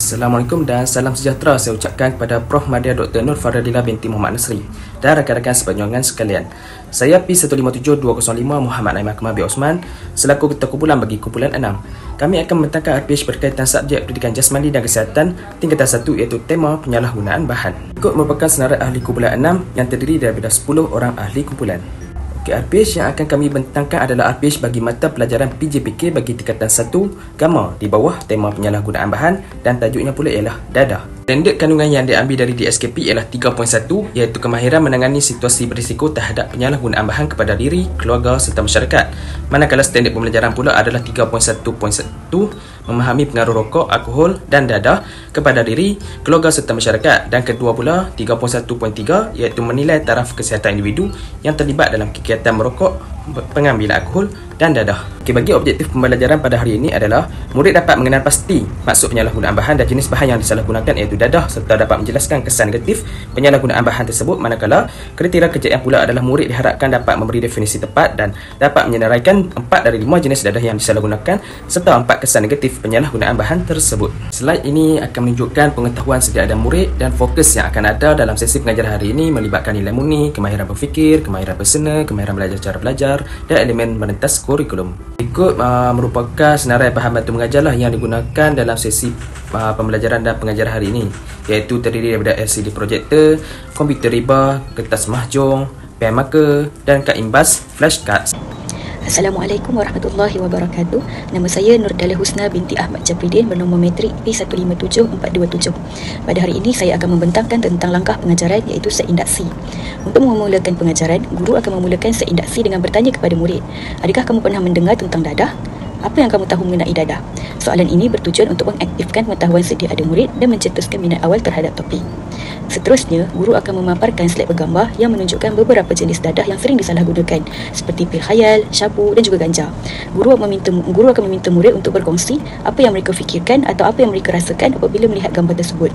Assalamualaikum dan salam sejahtera saya ucapkan kepada Prof. Madya Dr. Nur Faradila binti Muhammad Nasri dan rakan-rakan seperjuangan sekalian. Saya P157205 Muhammad Naim Akmal bin Osman selaku Ketua Kumpulan bagi Kumpulan 6. Kami akan membentangkan RPH berkaitan subjek pendidikan jasmani dan kesihatan tingkatan 1 iaitu tema penyalahgunaan bahan. Ikut merupakan senarai ahli Kumpulan 6 yang terdiri daripada 10 orang ahli kumpulan. RPH yang akan kami bentangkan adalah RPH bagi mata pelajaran PJPK bagi tingkatan 1 Gamma di bawah tema penyalahgunaan bahan dan tajuknya pula ialah dadah. Standard kandungan yang diambil dari DSKP ialah 3.1 iaitu kemahiran menangani situasi berisiko terhadap penyalahgunaan bahan kepada diri, keluarga serta masyarakat. Manakala standard pembelajaran pula adalah 3.1.1 memahami pengaruh rokok, alkohol dan dadah kepada diri, keluarga serta masyarakat, dan kedua pula 3.1.3 iaitu menilai taraf kesihatan individu yang terlibat dalam kegiatan merokok, pengambilan alkohol dan dadah. Bagi objektif pembelajaran pada hari ini adalah murid dapat mengenal pasti maksud penyalahgunaan bahan dan jenis bahan yang disalahgunakan iaitu dadah serta dapat menjelaskan kesan negatif penyalahgunaan bahan tersebut, manakala kriteria kejayaan pula adalah murid diharapkan dapat memberi definisi tepat dan dapat menyenaraikan 4 dari 5 jenis dadah yang disalahgunakan serta 4 kesan negatif penyalahgunaan bahan tersebut. Slide ini akan menunjukkan pengetahuan sedia ada murid dan fokus yang akan ada dalam sesi pengajaran hari ini melibatkan nilai murni, kemahiran berfikir, kemahiran personal, kemahiran belajar cara belajar dan elemen merentas kurikulum. Berikut merupakan senarai bahan bantu mengajarlah yang digunakan dalam sesi pembelajaran dan pengajaran hari ini, iaitu terdiri daripada LCD projector, komputer riba, kertas mahjong, pen marker dan kad imbas flashcards. Assalamualaikum warahmatullahi wabarakatuh. Nama saya Nurdalah Husna binti Ahmad Jabridin bernombor matrik P157427. Pada hari ini saya akan membentangkan tentang langkah pengajaran iaitu seindaksi. Untuk memulakan pengajaran, guru akan memulakan seindaksi dengan bertanya kepada murid, adakah kamu pernah mendengar tentang dadah? Apa yang kamu tahu mengenai dadah? Soalan ini bertujuan untuk mengaktifkan pengetahuan sedia ada murid dan mencetuskan minat awal terhadap topik. Seterusnya, guru akan memaparkan slide bergambar yang menunjukkan beberapa jenis dadah yang sering disalahgunakan seperti pil khayal, syabu dan juga ganja. Guru akan meminta murid untuk berkongsi apa yang mereka fikirkan atau apa yang mereka rasakan apabila melihat gambar tersebut.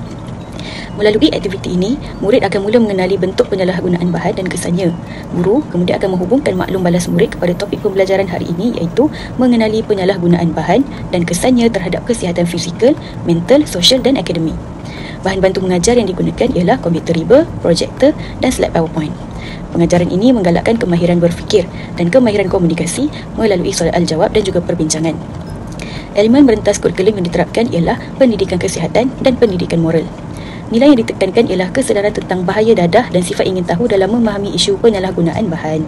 Melalui aktiviti ini, murid akan mula mengenali bentuk penyalahgunaan bahan dan kesannya. Guru kemudian akan menghubungkan maklum balas murid kepada topik pembelajaran hari ini iaitu mengenali penyalahgunaan bahan dan kesannya terhadap kesihatan fizikal, mental, sosial dan akademik. Bahan bantu mengajar yang digunakan ialah komputer riba, projektor dan slide PowerPoint. Pengajaran ini menggalakkan kemahiran berfikir dan kemahiran komunikasi melalui soalan jawab dan juga perbincangan. Elemen merentas kurikulum yang diterapkan ialah pendidikan kesihatan dan pendidikan moral. Nilai yang ditekankan ialah kesedaran tentang bahaya dadah dan sifat ingin tahu dalam memahami isu penyalahgunaan bahan.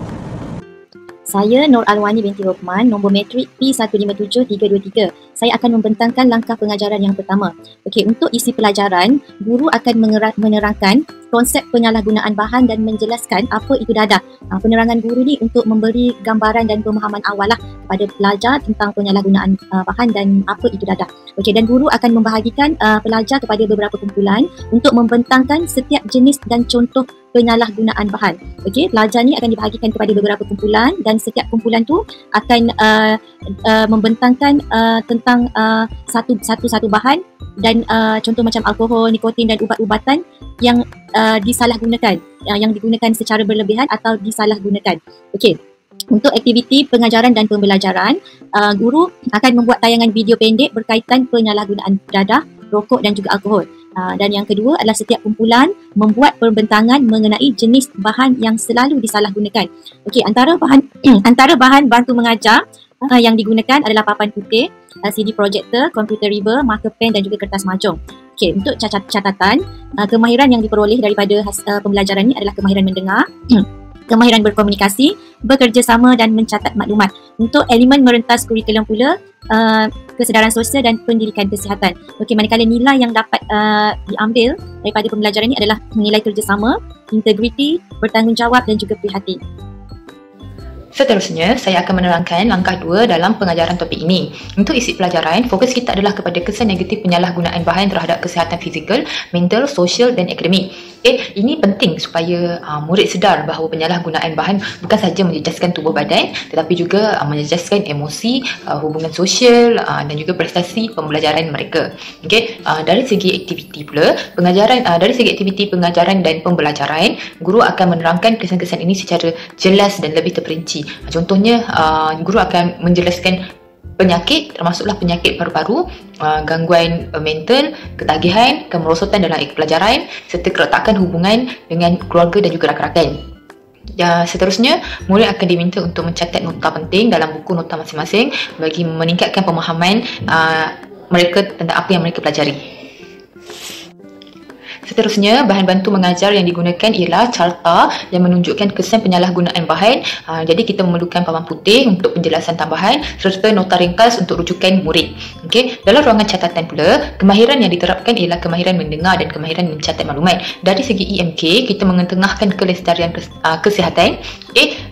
Saya Nur Alwani binti Rokman, nombor matrik P157323. Saya akan membentangkan langkah pengajaran yang pertama. Okey, untuk isi pelajaran, guru akan menerangkan konsep penyalahgunaan bahan dan menjelaskan apa itu dadah. Penerangan guru ni untuk memberi gambaran dan pemahaman awal lah kepada pelajar tentang penyalahgunaan bahan dan apa itu dadah. Okey, dan guru akan membahagikan pelajar kepada beberapa kumpulan untuk membentangkan setiap jenis dan contoh penyalahgunaan bahan. Okey, pelajar ni akan dibahagikan kepada beberapa kumpulan dan setiap kumpulan tu akan membentangkan tentang satu bahan dan contoh macam alkohol, nikotin dan ubat-ubatan yang disalahgunakan, yang digunakan secara berlebihan atau disalahgunakan. Okey. Untuk aktiviti pengajaran dan pembelajaran, guru akan membuat tayangan video pendek berkaitan penyalahgunaan dadah, rokok dan juga alkohol. Dan yang kedua adalah setiap kumpulan membuat perbentangan mengenai jenis bahan yang selalu disalahgunakan. Okey, antara bahan bantu mengajar yang digunakan adalah papan putih, LCD projector, komputer riba, marker pen dan juga kertas mahjong. Okey, untuk catatan, kemahiran yang diperoleh daripada pembelajaran ini adalah kemahiran mendengar, kemahiran berkomunikasi, bekerjasama dan mencatat maklumat. Untuk elemen merentas kurikulum pula, kesedaran sosial dan pendidikan kesihatan. Okey, manakala nilai yang dapat diambil daripada pembelajaran ini adalah nilai kerjasama, integriti, bertanggungjawab dan juga prihatin. Seterusnya, saya akan menerangkan langkah 2 dalam pengajaran topik ini. Untuk isi pelajaran, fokus kita adalah kepada kesan negatif penyalahgunaan bahan terhadap kesihatan fizikal, mental, sosial dan akademik. Ini penting supaya murid sedar bahawa penyalahgunaan bahan bukan sahaja menjejaskan tubuh badan tetapi juga menjejaskan emosi, hubungan sosial dan juga prestasi pembelajaran mereka. Dari segi aktiviti pula, dari segi aktiviti pengajaran dan pembelajaran, guru akan menerangkan kesan-kesan ini secara jelas dan lebih terperinci. Contohnya, guru akan menjelaskan penyakit, termasuklah penyakit paru-paru, gangguan mental, ketagihan, kemerosotan dalam pelajaran, serta keretakan hubungan dengan keluarga dan juga rakan-rakan. Seterusnya, murid akan diminta untuk mencatat nota penting dalam buku nota masing-masing bagi meningkatkan pemahaman mereka tentang apa yang mereka pelajari. Seterusnya, bahan bantu mengajar yang digunakan ialah carta yang menunjukkan kesan penyalahgunaan bahan. Jadi kita memerlukan papan putih untuk penjelasan tambahan serta nota ringkas untuk rujukan murid. Okey, dalam ruangan catatan pula, kemahiran yang diterapkan ialah kemahiran mendengar dan kemahiran mencatat maklumat. Dari segi EMK, kita mengetengahkan kelestarian kesihatan.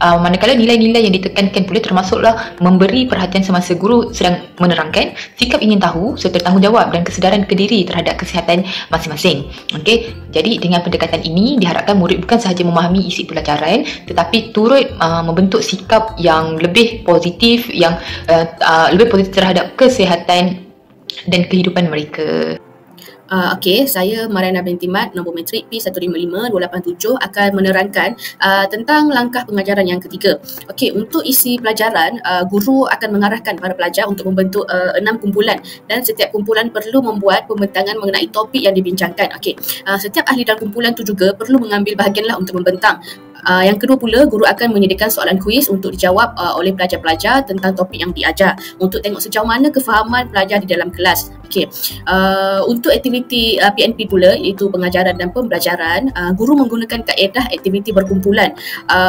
Manakala nilai-nilai yang ditekankan pula termasuklah memberi perhatian semasa guru sedang menerangkan, sikap ingin tahu serta tanggungjawab dan kesedaran kediri terhadap kesihatan masing-masing. Okey, jadi dengan pendekatan ini diharapkan murid bukan sahaja memahami isi pelajaran tetapi turut membentuk sikap yang lebih positif, yang lebih positif terhadap kesihatan dan kehidupan mereka. Okey, saya Mariana binti Mat, nombor matrik P155287 akan menerangkan tentang langkah pengajaran yang ketiga. Okey, untuk isi pelajaran, guru akan mengarahkan para pelajar untuk membentuk 6 kumpulan dan setiap kumpulan perlu membuat pembentangan mengenai topik yang dibincangkan. Okey, setiap ahli dalam kumpulan itu juga perlu mengambil bahagianlah untuk membentang. Yang kedua pula, guru akan menyediakan soalan kuis untuk dijawab oleh pelajar-pelajar tentang topik yang diajar untuk tengok sejauh mana kefahaman pelajar di dalam kelas. Okey, untuk aktiviti PNP pula, iaitu pengajaran dan pembelajaran, guru menggunakan kaedah aktiviti berkumpulan.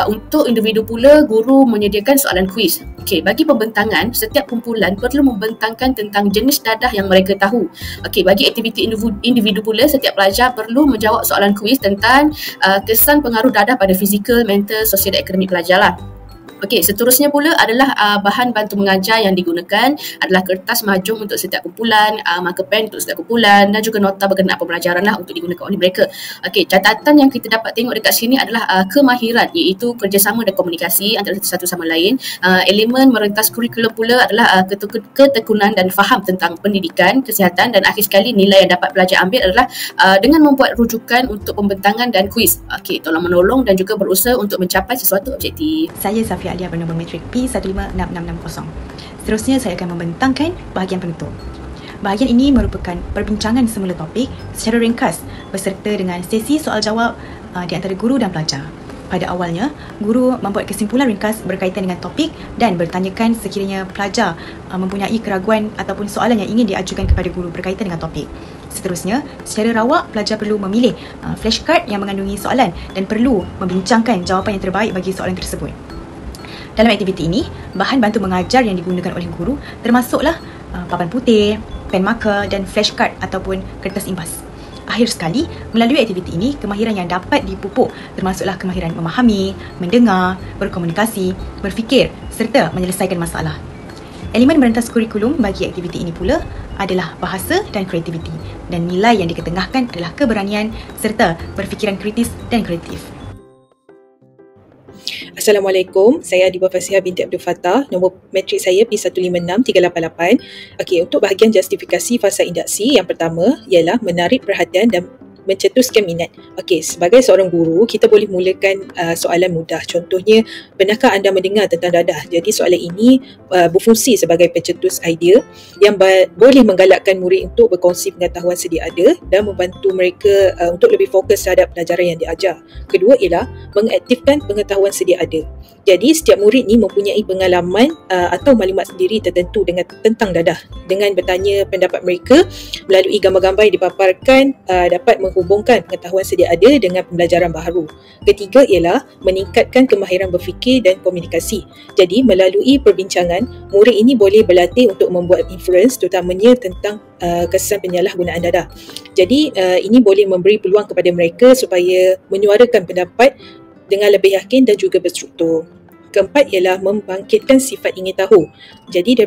Untuk individu pula, guru menyediakan soalan kuis. Okey, bagi pembentangan, setiap kumpulan perlu membentangkan tentang jenis dadah yang mereka tahu. Okey, bagi aktiviti individu pula, setiap pelajar perlu menjawab soalan kuis tentang kesan pengaruh dadah pada fizikal, mental, sosial dan akademik pelajar lah. Okey, seterusnya pula adalah bahan bantu mengajar yang digunakan adalah kertas mahjong untuk setiap kumpulan, marker pen untuk setiap kumpulan dan juga nota berkenaan pembelajaran lah untuk digunakan oleh mereka. Okey, catatan yang kita dapat tengok dekat sini adalah kemahiran, iaitu kerjasama dan komunikasi antara satu sama lain. Elemen merentas kurikulum pula adalah ketekunan dan faham tentang pendidikan, kesihatan dan akhir sekali nilai yang dapat pelajar ambil adalah dengan membuat rujukan untuk pembentangan dan kuis. Okey, tolong menolong dan juga berusaha untuk mencapai sesuatu objektif. Saya Safia Alia bernombor matrik P156660. Seterusnya saya akan membentangkan bahagian penutup. Bahagian ini merupakan perbincangan semula topik secara ringkas beserta dengan sesi soal jawab di antara guru dan pelajar. Pada awalnya, guru membuat kesimpulan ringkas berkaitan dengan topik dan bertanyakan sekiranya pelajar mempunyai keraguan ataupun soalan yang ingin diajukan kepada guru berkaitan dengan topik. Seterusnya, secara rawak, pelajar perlu memilih flashcard yang mengandungi soalan dan perlu membincangkan jawapan yang terbaik bagi soalan tersebut. Dalam aktiviti ini, bahan bantu mengajar yang digunakan oleh guru termasuklah papan putih, pen marker dan flashcard ataupun kertas impas. Akhir sekali, melalui aktiviti ini, kemahiran yang dapat dipupuk termasuklah kemahiran memahami, mendengar, berkomunikasi, berfikir serta menyelesaikan masalah. Elemen merentas kurikulum bagi aktiviti ini pula adalah bahasa dan kreativiti, dan nilai yang diketengahkan adalah keberanian serta berfikiran kritis dan kreatif. Assalamualaikum, saya Adiba Fasiha binti Abdul Fattah, nombor matrik saya P156388. Okey, untuk bahagian justifikasi fasa induksi, yang pertama ialah menarik perhatian dan mencetuskan minat. Okey, sebagai seorang guru, kita boleh mulakan soalan mudah. Contohnya, pernahkah anda mendengar tentang dadah? Jadi soalan ini berfungsi sebagai pencetus idea yang boleh menggalakkan murid untuk berkongsi pengetahuan sedia ada dan membantu mereka untuk lebih fokus terhadap pelajaran yang diajar. Kedua ialah mengaktifkan pengetahuan sedia ada. Jadi setiap murid ni mempunyai pengalaman atau maklumat sendiri tertentu tentang dadah. Dengan bertanya pendapat mereka melalui gambar-gambar yang dipaparkan dapat menghubungkan pengetahuan sedia ada dengan pembelajaran baharu. Ketiga ialah meningkatkan kemahiran berfikir dan komunikasi. Jadi melalui perbincangan, murid ini boleh berlatih untuk membuat inference terutamanya tentang kesan penyalahgunaan dadah. Jadi ini boleh memberi peluang kepada mereka supaya menyuarakan pendapat dengan lebih yakin dan juga berstruktur. Keempat ialah membangkitkan sifat ingin tahu. Jadi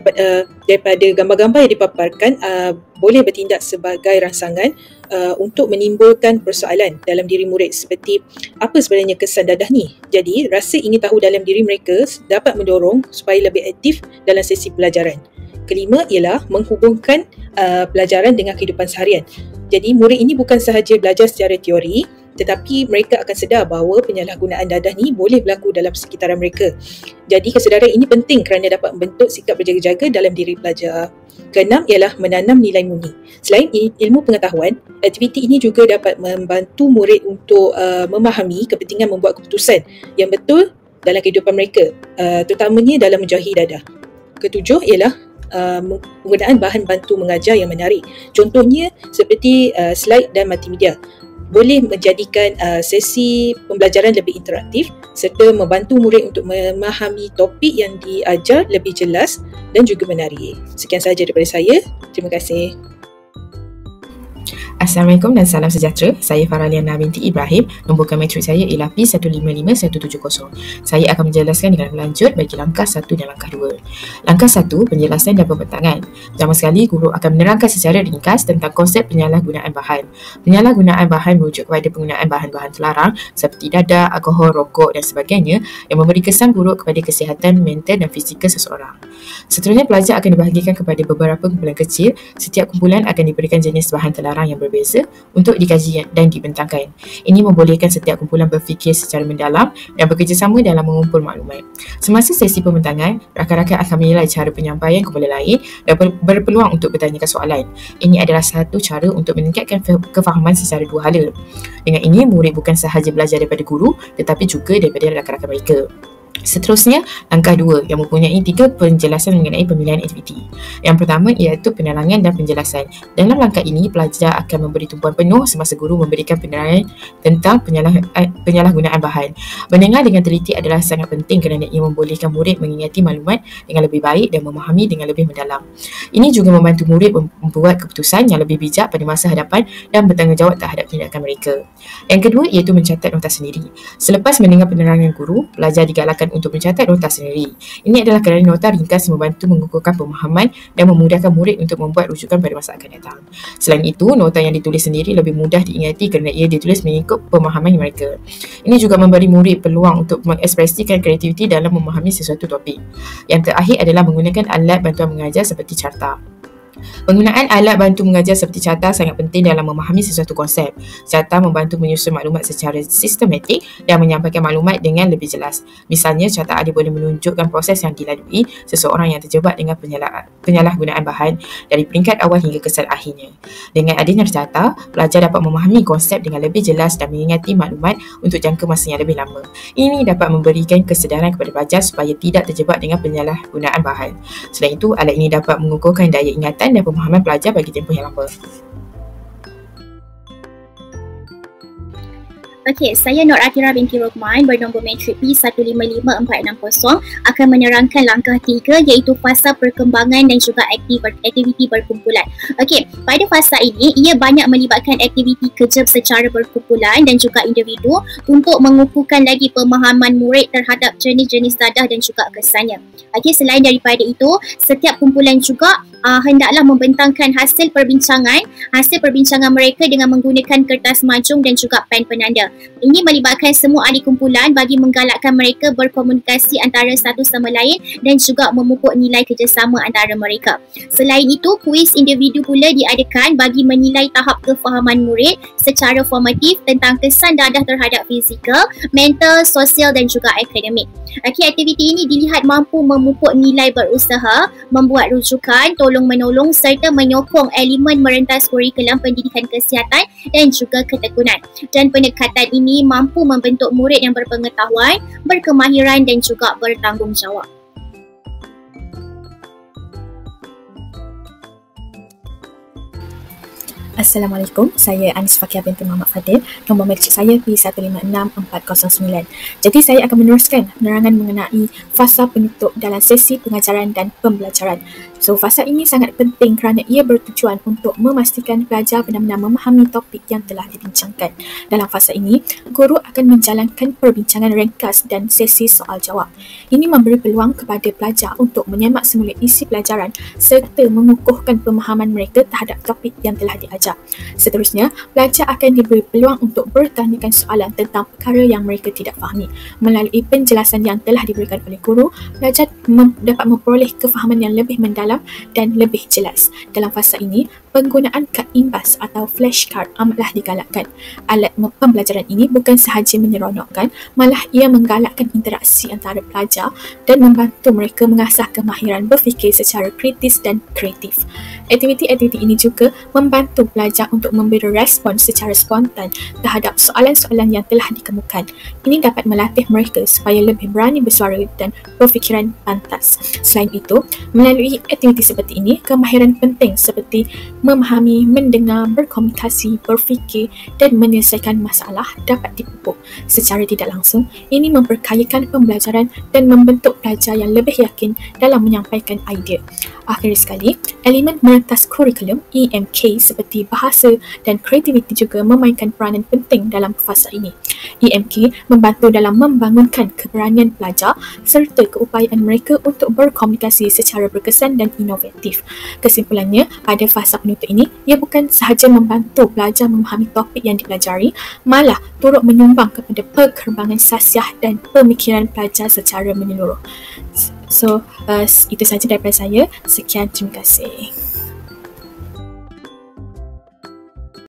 daripada gambar-gambar yang dipaparkan boleh bertindak sebagai rangsangan untuk menimbulkan persoalan dalam diri murid seperti apa sebenarnya kesan dadah ni. Jadi rasa ingin tahu dalam diri mereka dapat mendorong supaya lebih aktif dalam sesi pelajaran. Kelima ialah menghubungkan pelajaran dengan kehidupan seharian. Jadi murid ini bukan sahaja belajar secara teori tetapi mereka akan sedar bahawa penyalahgunaan dadah ni boleh berlaku dalam sekitaran mereka. Jadi kesedaran ini penting kerana dapat membentuk sikap berjaga-jaga dalam diri pelajar. Keenam ialah menanam nilai murni. Selain ilmu pengetahuan, aktiviti ini juga dapat membantu murid untuk memahami kepentingan membuat keputusan yang betul dalam kehidupan mereka, terutamanya dalam menjauhi dadah. Ketujuh ialah penggunaan bahan bantu mengajar yang menarik. Contohnya seperti slide dan multimedia. Boleh menjadikan sesi pembelajaran lebih interaktif serta membantu murid untuk memahami topik yang diajar lebih jelas dan juga menarik. Sekian sahaja daripada saya. Terima kasih. Assalamualaikum dan salam sejahtera. Saya Faraliana binti Ibrahim. Nombor metrik saya ialah P155170. Saya akan menjelaskan dengan berlanjut bagi langkah 1 dan langkah 2. Langkah 1, penjelasan dan pembentangan. Pertama sekali, guru akan menerangkan secara ringkas tentang konsep penyalahgunaan bahan. Penyalahgunaan bahan merujuk kepada penggunaan bahan-bahan terlarang seperti dadah, alkohol, rokok dan sebagainya yang memberi kesan buruk kepada kesihatan mental dan fizikal seseorang. Seterusnya, pelajar akan dibahagikan kepada beberapa kumpulan kecil. Setiap kumpulan akan diberikan jenis bahan terlarang yang berbeza untuk dikaji dan dibentangkan. Ini membolehkan setiap kumpulan berfikir secara mendalam dan bekerjasama dalam mengumpul maklumat. Semasa sesi pembentangan, rakan-rakan akan menilai cara penyampaian kumpulan lain dan berpeluang untuk bertanyakan soalan. Ini adalah satu cara untuk meningkatkan kefahaman secara dua hala. Dengan ini, murid bukan sahaja belajar daripada guru tetapi juga daripada rakan-rakan mereka. Seterusnya, langkah 2 yang mempunyai 3 penjelasan mengenai pemilihan aktiviti. Yang pertama iaitu penerangan dan penjelasan. Dalam langkah ini, pelajar akan memberi tumpuan penuh semasa guru memberikan penerangan tentang penyalahgunaan bahan. Mendengar dengan teliti adalah sangat penting kerana ia membolehkan murid mengingati maklumat dengan lebih baik dan memahami dengan lebih mendalam. Ini juga membantu murid membuat keputusan yang lebih bijak pada masa hadapan dan bertanggungjawab terhadap tindakan mereka. Yang kedua iaitu mencatat nota sendiri. Selepas mendengar penerangan guru, pelajar digalakkan untuk mencatat nota sendiri. Ini adalah kerana nota ringkas membantu mengukuhkan pemahaman dan memudahkan murid untuk membuat rujukan pada masa akan datang. Selain itu, nota yang ditulis sendiri lebih mudah diingati kerana ia ditulis mengikut pemahaman mereka. Ini juga memberi murid peluang untuk mengekspresikan kreativiti dalam memahami sesuatu topik. Yang terakhir adalah menggunakan alat bantuan mengajar seperti carta. Penggunaan alat bantu mengajar seperti carta sangat penting dalam memahami sesuatu konsep. Carta membantu menyusun maklumat secara sistematik dan menyampaikan maklumat dengan lebih jelas. Misalnya, carta ada boleh menunjukkan proses yang dilalui seseorang yang terjebak dengan penyalahgunaan bahan dari peringkat awal hingga kesan akhirnya. Dengan adanya carta, pelajar dapat memahami konsep dengan lebih jelas dan mengingati maklumat untuk jangka masa yang lebih lama. Ini dapat memberikan kesedaran kepada pelajar supaya tidak terjebak dengan penyalahgunaan bahan. Selain itu, alat ini dapat mengukuhkan daya ingatan dan pemahaman pelajar bagi tempoh yang lama. Okey, saya Nur Atira binti Rohman bernombor metrik P155460 akan menerangkan langkah 3 iaitu fasa perkembangan dan juga aktiviti berkumpulan. Okey, pada fasa ini ia banyak melibatkan aktiviti kerja secara berkumpulan dan juga individu untuk mengukuhkan lagi pemahaman murid terhadap jenis-jenis dadah dan juga kesannya. Okey, selain daripada itu, setiap kumpulan juga hendaklah membentangkan hasil perbincangan mereka dengan menggunakan kertas majung dan juga pen penanda. Ini melibatkan semua ahli kumpulan bagi menggalakkan mereka berkomunikasi antara satu sama lain dan juga memupuk nilai kerjasama antara mereka. Selain itu, kuis individu pula diadakan bagi menilai tahap kefahaman murid secara formatif tentang kesan dadah terhadap fizikal, mental, sosial dan juga akademik. Okey, aktiviti ini dilihat mampu memupuk nilai berusaha, membuat rujukan, tolong-menolong serta menyokong elemen merentas kurikulum pendidikan kesihatan dan juga ketekunan. Dan pendekatan ini mampu membentuk murid yang berpengetahuan, berkemahiran dan juga bertanggungjawab. Assalamualaikum, saya Anis Fakia binti Muhammad Fadil. Nombor metrik saya P156409. Jadi saya akan meneruskan penerangan mengenai fasa penutup dalam sesi pengajaran dan pembelajaran. So, fasa ini sangat penting kerana ia bertujuan untuk memastikan pelajar benar-benar memahami topik yang telah dibincangkan. Dalam fasa ini, guru akan menjalankan perbincangan ringkas dan sesi soal jawab. Ini memberi peluang kepada pelajar untuk menyemak semula isi pelajaran serta mengukuhkan pemahaman mereka terhadap topik yang telah diajar. Seterusnya, pelajar akan diberi peluang untuk bertanyakan soalan tentang perkara yang mereka tidak fahami. Melalui penjelasan yang telah diberikan oleh guru, pelajar dapat memperoleh kefahaman yang lebih mendalam dan lebih jelas. Dalam fasa ini, penggunaan kad imbas atau flashcard amatlah digalakkan. Alat pembelajaran ini bukan sahaja menyeronokkan, malah ia menggalakkan interaksi antara pelajar dan membantu mereka mengasah kemahiran berfikir secara kritis dan kreatif. Aktiviti-aktiviti ini juga membantu pelajar untuk memberi respon secara spontan terhadap soalan-soalan yang telah dikemukakan. Ini dapat melatih mereka supaya lebih berani bersuara dan berfikiran pantas. Selain itu, melalui aktiviti seperti ini, kemahiran penting seperti memahami, mendengar, berkomunikasi, berfikir dan menyelesaikan masalah dapat dipupuk secara tidak langsung. Ini memperkayakan pembelajaran dan membentuk pelajar yang lebih yakin dalam menyampaikan idea. Akhir sekali, elemen merentas kurikulum EMK seperti bahasa dan kreativiti juga memainkan peranan penting dalam fasa ini. EMK membantu dalam membangunkan keberanian pelajar serta keupayaan mereka untuk berkomunikasi secara berkesan dan inovatif. Kesimpulannya, pada fasa penutup ini, ia bukan sahaja membantu pelajar memahami topik yang dipelajari, malah turut menyumbang kepada perkembangan sasiah dan pemikiran pelajar secara menyeluruh. So, itu sahaja daripada saya. Sekian, terima kasih.